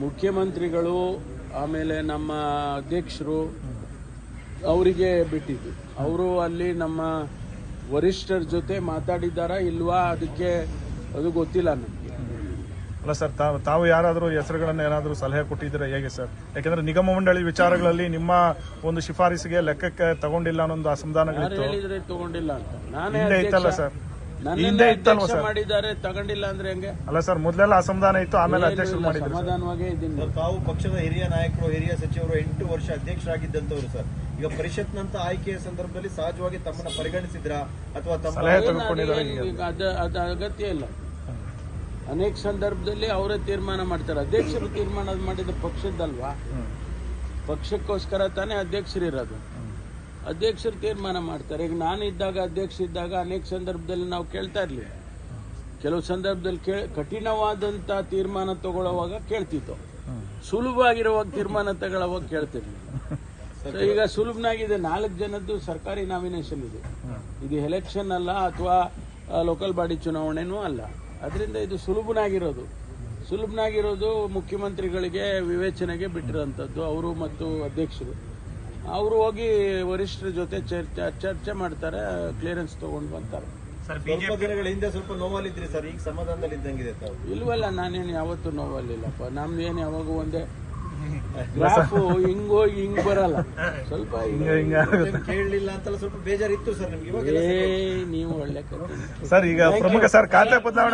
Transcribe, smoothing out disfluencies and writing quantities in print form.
ಮುಖ್ಯಮಂತ್ರಿಗಳು ಆಮೇಲೆ ನಮ್ಮ ಅಧ್ಯಕ್ಷರು ಅವರಿಗೆ ಬಿಟ್ಟಿದ್ದು. ಅವರು ಅಲ್ಲಿ ನಮ್ಮ ವರಿಷ್ಠರ ಜೊತೆ ಮಾತಾಡಿದ್ದಾರಾ ಇಲ್ವಾ ಅದಕ್ಕೆ ಅದು ಗೊತ್ತಿಲ್ಲ ನಮಗೆ. ಅಲ್ಲ ಸರ್, ತಾವು ಯಾರಾದರೂ ಹೆಸರುಗಳನ್ನು ಏನಾದರೂ ಸಲಹೆ ಕೊಟ್ಟಿದ್ದೀರಾ ಹೇಗೆ ಸರ್? ಯಾಕಂದ್ರೆ ನಿಗಮ ಮಂಡಳಿ ವಿಚಾರಗಳಲ್ಲಿ ನಿಮ್ಮ ಒಂದು ಶಿಫಾರಸಿಗೆ ಲೆಕ್ಕಕ್ಕೆ ತಗೊಂಡಿಲ್ಲ ಅನ್ನೋ ಅಸಮಾಧಾನಗಳಿತ್ತು. ಹೇಳಿದ್ರೆ ತಗೊಂಡಿಲ್ಲ ಅಂತ ನಾನೇ ಹಿಂದೆ ಇತ್ತಲ್ಲ ಸರ್, ಹಿಂದೆ ಇತ್ತಲ್ವ ಸರ್? ಮಾಡಿದ್ದಾರೆ, ತಗೊಂಡಿಲ್ಲ ಅಂದ್ರೆ ಹೆಂಗೆ? ಅಲ್ಲ ಸರ್, ಮೊದಲೆಲ್ಲ ಅಸಮಾಧಾನ ಇತ್ತು, ಆಮೇಲೆ ಅಧ್ಯಕ್ಷರು ಮಾಡಿದ್ರು. ಸಮಾಧಾನವಾಗೇ ಇದ್ದೀನಿ. ತಾವು ಪಕ್ಷದ ಹಿರಿಯ ನಾಯಕರು, ಹಿರಿಯ ಸಚಿವರು 8 ವರ್ಷ ಅಧ್ಯಕ್ಷರಾಗಿದ್ದಂತವರು ಸರ್. ಈಗ ಪರಿಷತ್ನಂತ ಆಯ್ಕೆಯ ಸಂದರ್ಭದಲ್ಲಿ ಸಹಜವಾಗಿ ತಮ್ಮನ್ನ ಪರಿಗಣಿಸಿದ್ರಾ ಅಥವಾ ತಮ್ಮ ಸಲಹೆ ತೆಗೆದುಕೊಂಡಿದ್ದಾರೆ? ಅದು ಅಗತ್ಯ ಇಲ್ಲ. ಅನೇಕ ಸಂದರ್ಭದಲ್ಲಿ ಅವರೇ ತೀರ್ಮಾನ ಮಾಡ್ತಾರೆ. ಅಧ್ಯಕ್ಷರು ತೀರ್ಮಾನ ಮಾಡಿದ ಪಕ್ಷದ್ದಲ್ವಾ, ಪಕ್ಷಕ್ಕೋಸ್ಕರ ತಾನೇ ಅಧ್ಯಕ್ಷರಿರೋದು. ಅಧ್ಯಕ್ಷರು ತೀರ್ಮಾನ ಮಾಡ್ತಾರೆ. ಈಗ ನಾನು ಇದ್ದಾಗ, ಅಧ್ಯಕ್ಷ ಇದ್ದಾಗ ಅನೇಕ ಸಂದರ್ಭದಲ್ಲಿ ನಾವು ಕೇಳ್ತಾ ಇರ್ಲಿಲ್ಲ. ಕೆಲವು ಸಂದರ್ಭದಲ್ಲಿ ಕಠಿಣವಾದಂತ ತೀರ್ಮಾನ ತಗೊಳ್ಳುವಾಗ ಕೇಳ್ತಿತ್ತು, ಸುಲಭವಾಗಿರುವಾಗ ತೀರ್ಮಾನ ತಗೊಳ್ಳುವಾಗ ಕೇಳ್ತಿರ್ಲಿಲ್ಲ. ಈಗ ಸುಲಭನಾಗಿದೆ. 4 ಜನದ್ದು ಸರ್ಕಾರಿ ನಾಮಿನೇಷನ್ ಇದೆ. ಇದು ಎಲೆಕ್ಷನ್ ಅಲ್ಲ ಅಥವಾ ಲೋಕಲ್ ಬಾಡಿ ಚುನಾವಣೆನೂ ಅಲ್ಲ. ಅದರಿಂದ ಇದು ಸುಲಭನಾಗಿರೋದು ಮುಖ್ಯಮಂತ್ರಿಗಳಿಗೆ ವಿವೇಚನೆಗೆ ಬಿಟ್ಟಿರೋಂಥದ್ದು. ಅವರು ಮತ್ತು ಅಧ್ಯಕ್ಷರು ಅವರು ಹೋಗಿ ವರಿಷ್ಠರ ಜೊತೆ ಚರ್ಚೆ ಮಾಡ್ತಾರೆ, ಕ್ಲಿಯರೆನ್ಸ್ ತಗೊಂಡು ಬರ್ತಾರೆ. ಸ್ವಲ್ಪ ದಿನಗಳ ಹಿಂದೆ ಸ್ವಲ್ಪ ನೋವಲ್ಲಿದ್ರಿ ಸರ್, ಈಗ ಸಮಾಧಾನದಲ್ಲಿ ಇದ್ದಂಗಿದೆ ತಾವು? ಇಲ್ವಲ್ಲ, ನಾನೇನು ಯಾವತ್ತೂ ನೋವಲ್ಲಿಲ್ಲಪ್ಪ. ನಮ್ದೇನು ಯಾವಾಗ ಒಂದೇ ಗ್ರಾಫು ಹಿಂಗೋಗಿ ಹಿಂಗ್ ಬರಲ್ಲ. ಸ್ವಲ್ಪ ಕೇಳಲಿಲ್ಲ ಅಂತಲ್ಲ, ಸ್ವಲ್ಪ ಬೇಜಾರಿತ್ತು ಸರ್ ನಿಮ್ಗೆ. ನೀವು ಒಳ್ಳೆ ಸರ್, ಈಗ ಪ್ರಮುಖ ಸರ್ ಖಾತೆ ಬದಲಾವಣೆ